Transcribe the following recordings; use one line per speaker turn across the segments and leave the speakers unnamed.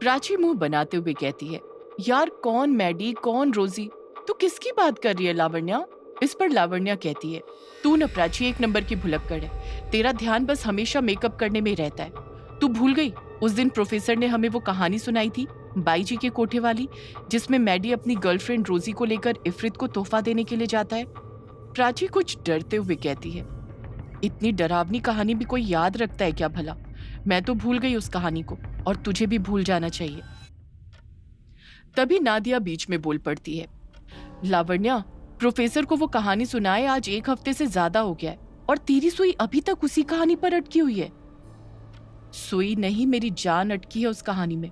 प्राची मुंह बनाते हुए कहती है, यार कौन मैडी कौन रोजी, तू किसकी बात कर रही है लावण्या? इस पर लावण्या कहती है, तू न प्राची एक नंबर की भुलक्कड़ है। तेरा ध्यान बस हमेशा मेकअप करने में ही रहता है। तू भूल गई उस दिन प्रोफेसर ने हमें वो कहानी सुनाई थी, बाई जी के कोठे वाली, जिसमें मैडी अपनी गर्लफ्रेंड रोजी को लेकर इफरित को तोहफा देने के लिए जाता है। प्राची कुछ डरते हुए कहती है, इतनी डरावनी कहानी भी कोई याद रखता है क्या भला? मैं तो भूल गई उस कहानी को, और तुझे भी भूल जाना चाहिए। तभी नादिया बीच में बोल पड़ती है, लावण्या, प्रोफेसर को वो कहानी सुनाए आज 1 हफ्ते से ज्यादा हो गया है, और तेरी सुई अभी तक उसी कहानी पर अटकी हुई है। सुई नहीं, मेरी जान अटकी है उस कहानी में।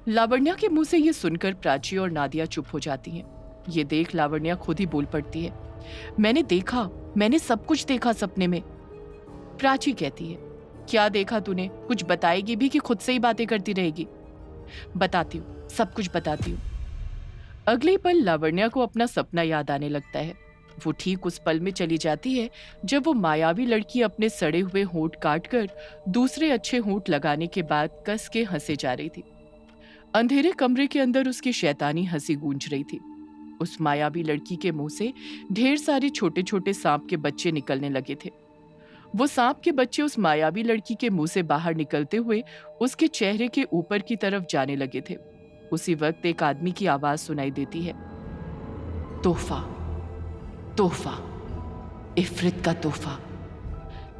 लावण्या के मुंह से ये सुनकर प्राची और नादिया चुप हो जाती हैं। ये देख लावण्या खुद ही बोल पड़ती है, मैंने सब कुछ देखा सपने में। प्राची कहती है, क्या देखा तूने? कुछ बताएगी भी कि खुद से ही बातें करती रहेगी? बताती हूँ, सब कुछ बताती हूँ। अगले पल लावण्या को अपना सपना याद आने लगता है। वो ठीक उस पल में चली जाती है जब वो मायावी लड़की अपने सड़े हुए होंठ काटकर दूसरे अच्छे होंठ लगाने के बाद कस के हंसे जा रही थी। अंधेरे कमरे के अंदर उसकी शैतानी हंसी गूंज रही थी। उस मायावी लड़की के मुंह से ढेर सारे छोटे छोटे सांप के बच्चे निकलने लगे थे। वो सांप के बच्चे उस मायावी लड़की के मुंह से बाहर निकलते हुए उसके चेहरे के ऊपर की तरफ जाने लगे थे। उसी वक्त एक आदमी की आवाज सुनाई देती है, तोहफा, तोहफा, इफरित का तोहफा।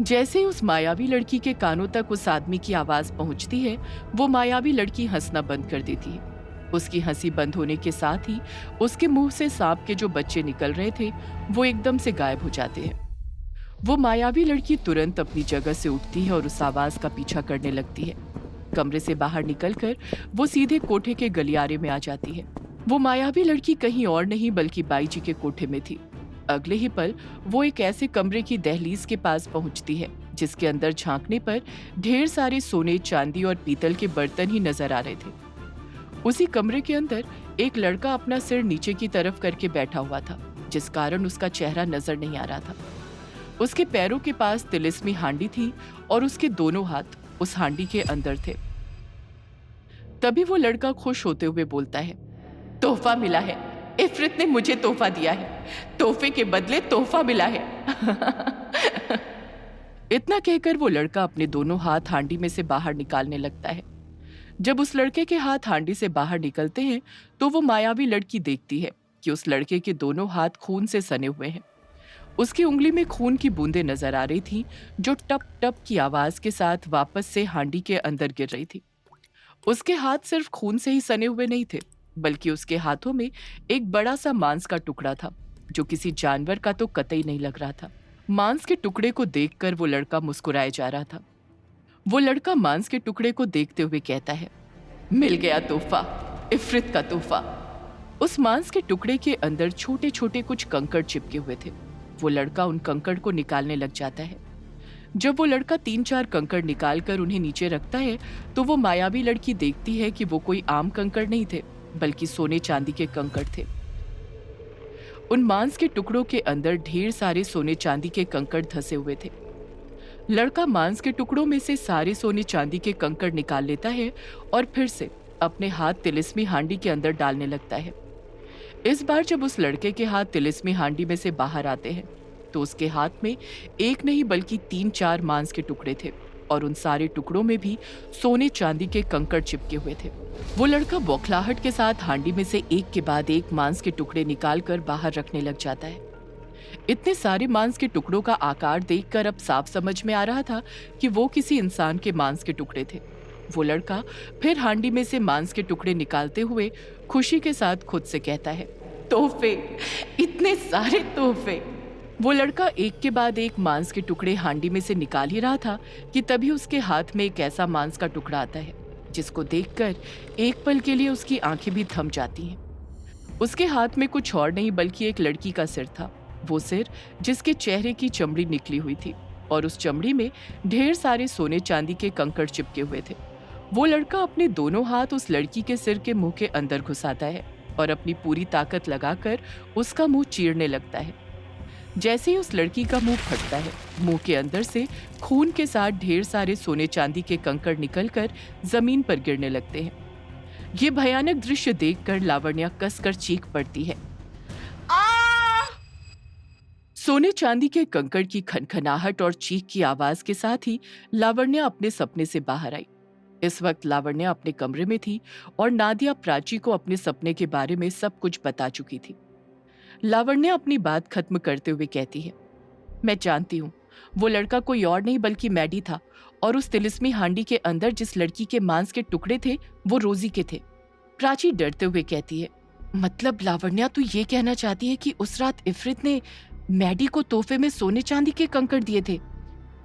जैसे ही उस मायावी लड़की के कानों तक उस आदमी की आवाज पहुंचती है, वो मायावी लड़की हंसना बंद कर देती है। उसकी हंसी बंद होने के साथ ही उसके मुंह से सांप के जो बच्चे निकल रहे थे वो एकदम से गायब हो जाते हैं। वो मायावी लड़की तुरंत अपनी जगह से उठती है और उस आवाज का पीछा करने लगती है। कमरे से बाहर निकलकर वो सीधे कोठे के गलियारे में आ जाती है। वो मायावी लड़की कहीं और नहीं बल्कि बाई जी के कोठे में थी। अगले ही पल वो एक ऐसे कमरे की दहलीज के पास पहुंचती है जिसके अंदर झांकने पर ढेर सारे सोने, चांदी और पीतल के बर्तन ही नजर आ रहे थे। उसी कमरे के अंदर एक लड़का अपना सिर नीचे की तरफ करके बैठा हुआ था, जिस कारण उसका चेहरा नजर नहीं आ रहा था। उसके पैरों के पास तिलिस्मी हांडी थी और उसके दोनों हाथ उस हांडी के अंदर थे। तभी वो लड़का खुश होते हुए बोलता है, तोहफा मिला है, इफरित ने मुझे तोहफा दिया है, तोहफे के बदले तोहफा मिला है। इतना कहकर वो लड़का अपने दोनों हाथ हांडी में से बाहर निकालने लगता है। जब उस लड़के के हाथ हांडी से बाहर निकलते हैं तो वो मायावी लड़की देखती है कि उस लड़के के दोनों हाथ खून से सने हुए हैं। उसकी उंगली में खून की बूंदें नजर आ रही थी जो टप टप की आवाज के साथ वापस से हांडी के अंदर गिर रही थी। उसके हाथ सिर्फ खून से ही सने हुए नहीं थे, बल्कि उसके हाथों में एक बड़ा सा मांस का टुकड़ा था जो किसी जानवर का तो कतई नहीं लग रहा था। मांस के टुकड़े को देखकर वो लड़का मुस्कुराए जा रहा था। वो लड़का मांस के टुकड़े को देखते हुए कहता है, मिल गया तोहफा, इफरित का तोहफा। उस मांस के टुकड़े के अंदर छोटे छोटे कुछ कंकड़ चिपके हुए थे। वो लड़का उन कंकड़ को निकालने लग जाता है। जब वो लड़का 3-4 कंकड़ निकालकर उन्हें नीचे रखता है तो वो मायावी लड़की देखती है कि वो कोई आम कंकड़ नहीं थे, बल्कि सोने चांदी के कंकड़ थे। उन मांस के टुकड़ों के अंदर ढेर सारे सोने चांदी के कंकड़ धंसे हुए थे। लड़का मांस के टुकड़ों में से सारे सोने चांदी के कंकड़ निकाल लेता है और फिर से अपने हाथ तिलिस्मी हांडी के अंदर डालने लगता है। इस बार जब उस लड़के के हाथ तिलिस्मी हांडी में से बाहर आते हैं तो उसके हाथ में एक नहीं बल्कि 3-4 मांस के टुकड़े थे और उन सारे टुकड़ों में भी सोने चांदी के कंकड़ चिपके हुए थे। वो लड़का बौखलाहट के साथ हांडी में से एक के बाद एक मांस के टुकड़े निकालकर बाहर रखने लग जाता है। इतने सारे मांस के टुकड़ों का आकार देखकर अब साफ समझ में आ रहा था कि वो किसी इंसान के मांस के टुकड़े थे। वो लड़का फिर हांडी में से मांस के टुकड़े निकालते हुए खुशी के साथ खुद से कहता है, तोहफे, इतने सारे तोहफे। वो लड़का एक के बाद एक मांस के टुकड़े हांडी में से निकाल ही रहा था कि तभी उसके हाथ में एक ऐसा मांस का टुकड़ा आता है जिसको देखकर एक पल के लिए उसकी आंखें भी थम जाती हैं। उसके हाथ में कुछ और नहीं बल्कि एक लड़की का सिर था। वो सिर जिसके चेहरे की चमड़ी निकली हुई थी और उस चमड़ी में ढेर सारे सोने चांदी के कंकड़ चिपके हुए थे। वो लड़का अपने दोनों हाथ उस लड़की के सिर के मुंह के अंदर घुसाता है और अपनी पूरी ताकत लगाकर उसका मुंह चीरने लगता है। जैसे ही उस लड़की का मुंह फटता है, मुंह के अंदर से खून के साथ ढेर सारे सोने चांदी के कंकड़ निकलकर जमीन पर गिरने लगते हैं। ये भयानक दृश्य देखकर लावण्या कसकर चीख पड़ती है। सोने चांदी के कंकड़ की खनखनाहट और चीख की आवाज के साथ ही लावण्या अपने सपने से बाहर आई। इस वक्त लावण्या अपने कमरे में थी और नादिया प्राची को अपने सपने के बारे में सब कुछ बता चुकी थी। लावण्या अपनी बात खत्म करते हुए कहती है, मैं जानती हूँ वो लड़का कोई और नहीं बल्कि मैडी था, और उस तिलिस्मी हांडी के अंदर जिस लड़की के मांस के टुकड़े थे वो रोजी के थे। प्राची डरते हुए कहती है, मतलब लावण्या तू ये कहना चाहती है कि उस रात इफरित ने मैडी को तोहफे में सोने चांदी के कंकड़ दिए थे,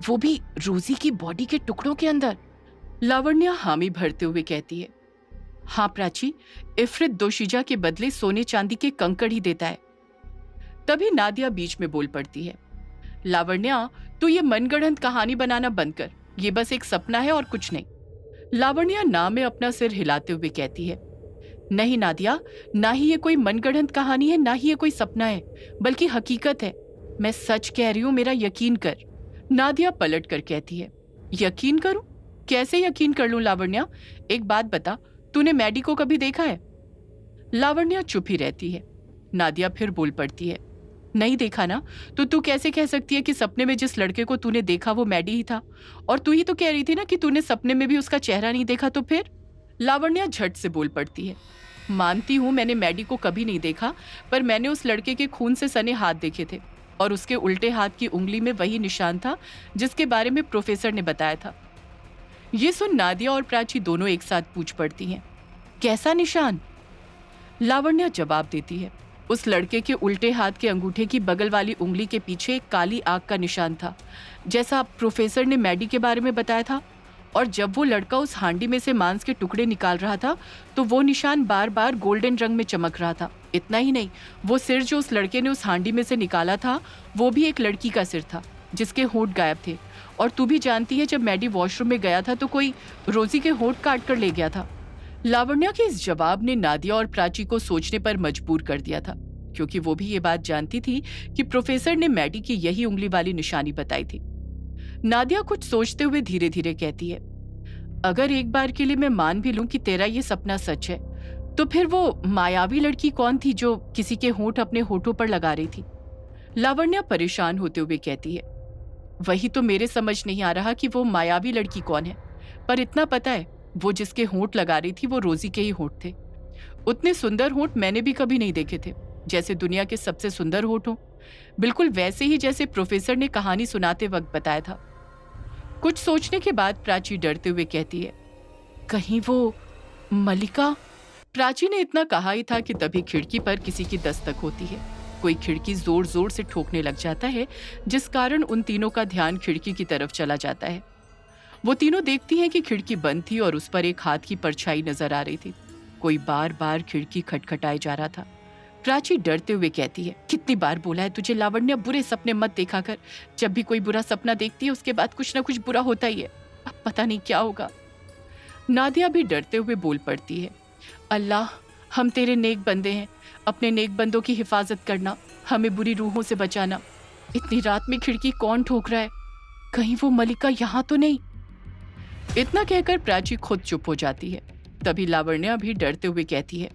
वो भी रोजी की बॉडी के टुकड़ों के अंदर? लावण्या हामी भरते हुए कहती है, हाँ प्राची, इफरित दोशीजा के बदले सोने चांदी के कंकड़ ही देता है। तभी नादिया बीच में बोल पड़ती है, लावण्या तू ये मनगढ़ंत कहानी बनाना बंद कर, ये बस एक सपना है और कुछ नहीं। लावण्या ना में अपना सिर हिलाते हुए कहती है, नहीं नादिया, ना ही ये कोई मनगढ़ंत कहानी है, ना ही ये कोई सपना है, बल्कि हकीकत है। मैं सच कह रही हूं, मेरा यकीन कर। नादिया पलट कर कहती है, यकीन करूं? कैसे यकीन कर लूं लावण्या? एक बात बता, तूने मैडी को कभी देखा है? लावण्या चुप ही रहती है। नादिया फिर बोल पड़ती है, नहीं देखा ना, तो तू कैसे कह सकती है कि सपने में जिस लड़के को तूने देखा वो मैडी ही था? और तू ही तो कह रही थी ना कि तूने सपने में भी उसका चेहरा नहीं देखा, तो फिर? लावण्या झट से बोल पड़ती है, मानती हूं मैंने मैडी को कभी नहीं देखा, पर मैंने उस लड़के के खून से सने हाथ देखे थे, और उसके उल्टे हाथ की उंगली में वही निशान था जिसके बारे में प्रोफेसर ने बताया था। ये सुन नादिया और प्राची दोनों एक साथ पूछ पड़ती हैं, कैसा निशान? लावण्या जवाब देती है, उस लड़के के उल्टे हाथ के अंगूठे की बगल वाली उंगली के पीछे एक काली आग का निशान था, जैसा प्रोफेसर ने मैडी के बारे में बताया था। और जब वो लड़का उस हांडी में से मांस के टुकड़े निकाल रहा था तो वो निशान बार बार गोल्डन रंग में चमक रहा था। इतना ही नहीं, वो सिर जो उस लड़के ने उस हांडी में से निकाला था वो भी एक लड़की का सिर था जिसके होंठ गायब थे। और तू भी जानती है, जब मैडी वॉशरूम में गया था तो कोई रोजी के होंठ काट कर ले गया था। लावण्या के इस जवाब ने नादिया और प्राची को सोचने पर मजबूर कर दिया था, क्योंकि वो भी ये बात जानती थी कि प्रोफेसर ने मैडी की यही उंगली वाली निशानी बताई थी। नादिया कुछ सोचते हुए धीरे धीरे कहती है, अगर एक बार के लिए मैं मान भी लूं कि तेरा ये सपना सच है, तो फिर वो मायावी लड़की कौन थी जो किसी के होंठ अपने होठों पर लगा रही थी? लावण्या परेशान होते हुए कहती है, वही तो मेरे समझ नहीं आ रहा कि वो मायावी लड़की कौन है, पर इतना पता है वो जिसके होंठ लगा रही थी वो रोजी के ही होंठ थे। उतने सुंदर होंठ मैंने भी कभी नहीं देखे थे, जैसे दुनिया के सबसे सुंदर होंठ हो, बिल्कुल वैसे ही जैसे प्रोफेसर ने कहानी सुनाते वक्त बताया था। कुछ सोचने के बाद प्राची डरते हुए कहती है, कहीं वो मलिका? प्राची ने इतना कहा ही था कि तभी खिड़की पर किसी की दस्तक होती है। कोई खिड़की जोर जोर से ठोकने लग जाता है, जिस कारण उन तीनों का ध्यान खिड़की की तरफ चला जाता है। वो तीनों देखती हैं कि खिड़की बंद थी और उस पर एक हाथ की परछाई नजर आ रही थी। कोई बार बार खिड़की खटखटाए जा रहा था। प्राची डरते हुए कहती है, कितनी बार बोला है तुझे लावण्या, बुरे सपने मत देखा कर। जब भी कोई बुरा सपना देखती है उसके बाद कुछ ना कुछ बुरा होता ही है। अब पता नहीं क्या होगा। नादिया भी डरते हुए बोल पड़ती है, अल्लाह, हम तेरे नेक बंदे हैं, अपने नेक बंदों की हिफाजत करना, हमें बुरी रूहों से बचाना। इतनी रात में खिड़की कौन ठोक रहा है? कहीं वो मलिका यहाँ तो नहीं? इतना कहकर प्राची खुद चुप हो जाती है। तभी लावण्या भी डरते हुए कहती है,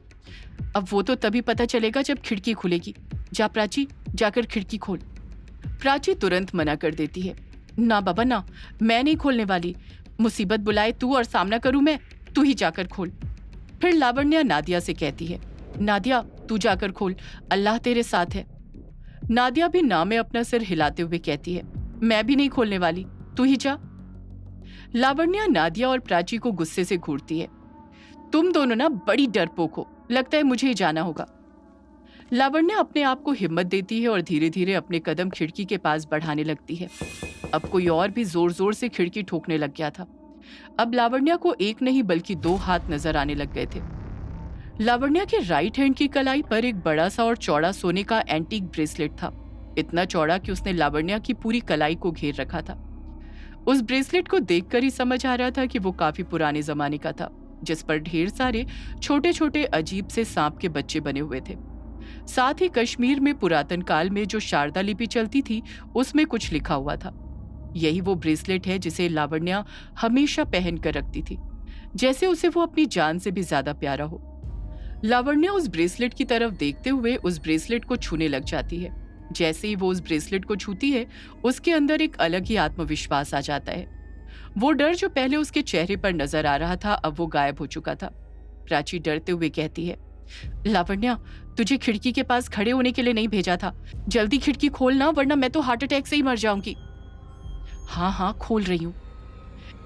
अब वो तो तभी पता चलेगा जब खिड़की खुलेगी। जा प्राची, जाकर खिड़की खोल। प्राची तुरंत मना कर देती है, ना बाबा ना, मैं नहीं खोलने वाली। मुसीबत बुलाए तू और सामना करूं मैं, तू ही जाकर खोल। फिर लावण्या नादिया से कहती है, नादिया तू जाकर खोल, अल्लाह तेरे साथ है। नादिया भी ना में अपना सिर हिलाते हुए कहती है, मैं भी नहीं खोलने वाली, तू ही जा। लावण्या नादिया और प्राची को गुस्से से घूरती है, तुम दोनों ना बड़ी डरपोक हो, लगता है मुझे ही जाना होगा। लावण्या अपने आप को हिम्मत देती है और धीरे धीरे अपने कदम खिड़की के पास बढ़ाने लगती है। अब कोई और भी जोर जोर से खिड़की ठोकने लग गया था। अब लावण्या को एक नहीं बल्कि 2 हाथ नजर आने लग गए थे। लावण्या के राइट हैंड की कलाई पर एक बड़ा सा और चौड़ा सोने का एंटीक ब्रेसलेट था, इतना चौड़ा कि उसने लावण्या की पूरी कलाई को घेर रखा था। उस ब्रेसलेट को देखकर ही समझ आ रहा था कि वो काफी पुराने जमाने का था, जिस पर ढेर सारे छोटे छोटे अजीब से सांप के बच्चे बने हुए थे। साथ ही कश्मीर में पुरातन काल में जो शारदा लिपि चलती थी उसमें कुछ लिखा हुआ था। यही वो ब्रेसलेट है जिसे लावण्या हमेशा पहन कर रखती थी। जैसे उसे वो अपनी जान से भी ज्यादा प्यारा हो। लावण्या उस ब्रेसलेट की तरफ देखते हुए उस ब्रेसलेट को छूने लग जाती है। जैसे ही वो उस ब्रेसलेट को छूती है, उसके अंदर एक अलग ही आत्मविश्वास आ जाता है। वो डर जो पहले उसके चेहरे पर नजर आ रहा था, अब वो गायब हो चुका था। प्राची डरते हुए कहती है, लावण्या, तुझे खिड़की के पास खड़े होने के लिए नहीं भेजा था। जल्दी खिड़की खोलना, वरना मैं तो हार्ट अटैक से ही मर जाऊंगी। हाँ हाँ, खोल रही हूँ।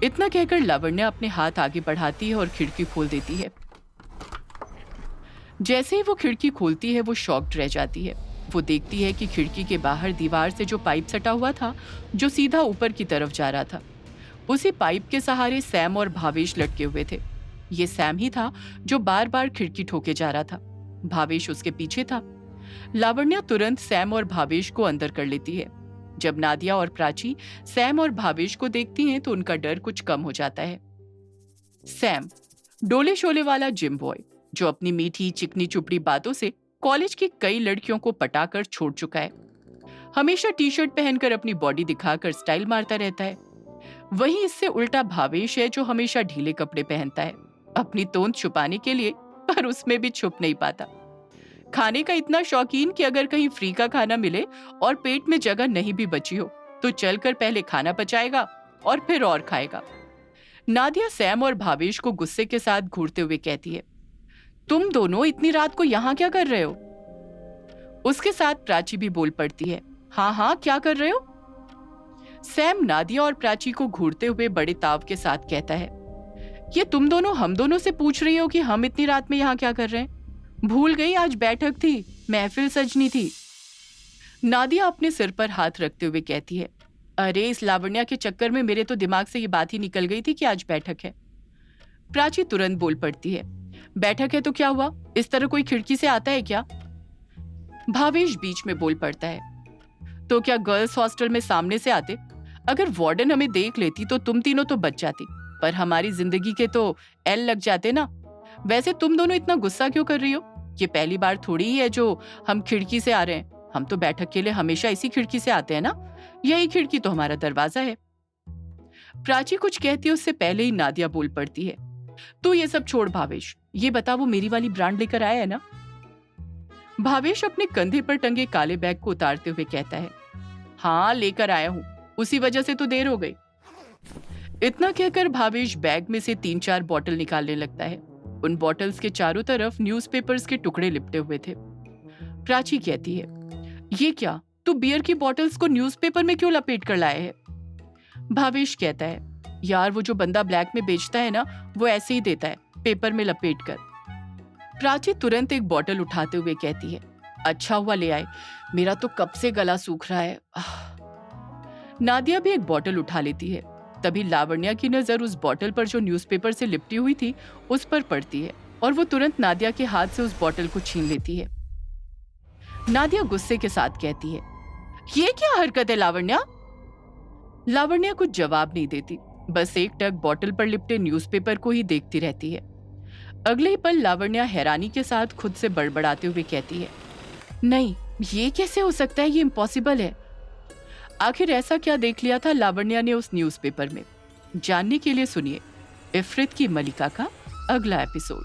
इतना कहकर लावण्या अपने हाथ आगे बढ़ाती है और खिड़की खोल देती है। जैसे ही वो खिड़की खोलती है, वो शॉक्ड रह जाती है। वो देखती है कि खिड़की के बाहर दीवार से जो पाइप सटा हुआ था, जो सीधा ऊपर की तरफ जा रहा था, उसी पाइप के सहारे सैम और भावेश लटके हुए थे। ये सैम ही था जो बार बार खिड़की ठोके जा रहा था। भावेश उसके पीछे था। लावण्या तुरंत सैम और भावेश को अंदर कर लेती है। जब नादिया और प्राची सैम और भावेश को देखती हैं, तो उनका डर कुछ कम हो जाता है। सैम, डोले शोले वाला जिम बॉय, जो अपनी मीठी चिकनी चुपड़ी बातों से कॉलेज की कई लड़कियों को पटाकर छोड़ चुका है। हमेशा टी शर्ट पहनकर अपनी बॉडी दिखाकर स्टाइल मारता रहता है। वहीं इससे उल्टा भावेश है, जो हमेशा ढीले कपड़े पहनता है अपनी तोंद छुपाने के लिए, पर उसमें भी छुप नहीं पाता। खाने का इतना शौकीन कि अगर कहीं फ्री का खाना मिले और पेट में जगह नहीं भी बची हो, तो चलकर पहले खाना पचाएगा और फिर और खाएगा। नादिया सैम और भावेश को गुस्से के साथ घूरते हुए कहती है, तुम दोनों इतनी रात को यहाँ क्या कर रहे हो? उसके साथ प्राची भी बोल पड़ती है, हाँ हाँ, क्या कर रहे हो? सैम नादिया और प्राची को घूरते हुए बड़े ताव के साथ कहता है, ये तुम दोनों हम दोनों से पूछ रही हो कि हम इतनी रात में यहाँ क्या कर रहे हैं? भूल गई आज बैठक थी, महफिल सजनी थी। नादिया अपने सिर पर हाथ रखते हुए कहती है, अरे इस लावण्या के चक्कर में मेरे तो दिमाग से ये बात ही निकल गई थी कि आज बैठक है। प्राची तुरंत बोल पड़ती है, बैठक है तो क्या हुआ? इस तरह कोई खिड़की से आता है क्या? भावेश बीच में बोल पड़ता है, तो क्या गर्ल्स हॉस्टल में सामने से आते? अगर वार्डन हमें देख लेती तो तुम तीनों तो बच जाती, पर हमारी जिंदगी के तो एल लग जाते ना। वैसे तुम दोनों इतना गुस्सा क्यों कर रही हो? ये पहली बार थोड़ी ही है जो हम खिड़की से आ रहे हैं। हम तो बैठक के लिए हमेशा इसी खिड़की से आते हैं ना। यही खिड़की तो हमारा दरवाजा है। प्राची कुछ कहती है, उससे पहले ही नादिया बोल पड़ती है, तू ये सब छोड़ भावेश, ये बता वो मेरी वाली ब्रांड लेकर आया है ना? भावेश अपने कंधे पर टंगे काले बैग को उतारते हुए कहता है, हाँ लेकर आया हूँ, उसी वजह से तो देर हो गई। इतना कहकर भावेश बैग में से 3-4 बॉटल निकालने लगता है। उन बॉटल्स के चारों तरफ न्यूज़पेपर्स के टुकड़े लिपटे हुए थे। प्राची कहती है, ये क्या, तू बियर की बॉटल्स को न्यूज़पेपर में क्यों लपेट कर लाया है? भावेश कहता है, यार वो जो बंदा ब्लैक में बेचता है ना, वो ऐसे ही देता है, पेपर में लपेट कर। प्राची तुरंत एक बॉटल उठाते हुए कहती है, अच्छा हुआ ले आए, मेरा तो कब से गला सूख रहा है। नादिया भी एक बॉटल उठा लेती है। तभी लावण्या की नजर उस बॉटल पर जो न्यूज़पेपर से लिपटी हुई थी, उस पर पड़ती है और वो तुरंत नादिया के हाथ से उस बॉटल को छीन लेती है। नादिया गुस्से के साथ कहती है, ये क्या हरकत है लावण्या? लावण्या कुछ जवाब नहीं देती, बस एक टक बॉटल पर लिपटे न्यूज़पेपर को ही देखती रहती है। अगले ही पल लावण्या हैरानी के साथ खुद से बड़बड़ाते हुए कहती है, नहीं, ये कैसे हो सकता है? ये इम्पॉसिबल है। आखिर ऐसा क्या देख लिया था लावण्या ने उस न्यूज़पेपर में? जानने के लिए सुनिए इफ़रित की मलिका का अगला एपिसोड।